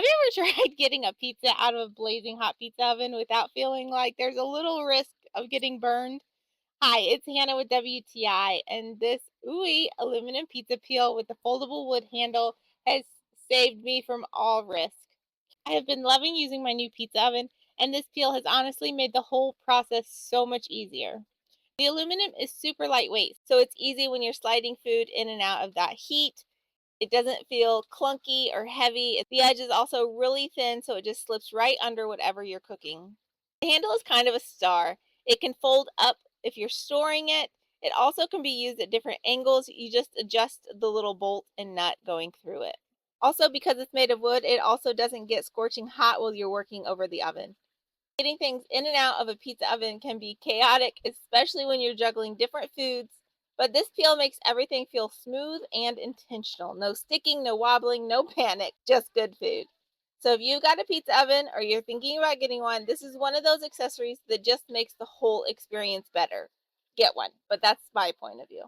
Have you ever tried getting a pizza out of a blazing hot pizza oven without feeling like there's a little risk of getting burned? Hi, it's Hannah with WTI, and this OUII aluminum pizza peel with the foldable wood handle has saved me from all risk. I have been loving using my new pizza oven, and this peel has honestly made the whole process so much easier. The aluminum is super lightweight, so it's easy when you're sliding food in and out of that heat. It doesn't feel clunky or heavy. The edge is also really thin, so it just slips right under whatever you're cooking. The handle is kind of a star. It can fold up if you're storing it. It also can be used at different angles. You just adjust the little bolt and nut going through it. Also, because it's made of wood, it also doesn't get scorching hot while you're working over the oven. Getting things in and out of a pizza oven can be chaotic, especially when you're juggling different foods, but this peel makes everything feel smooth and intentional. No sticking, no wobbling, no panic, just good food. So if you've got a pizza oven or you're thinking about getting one, this is one of those accessories that just makes the whole experience better. Get one, but that's my point of view.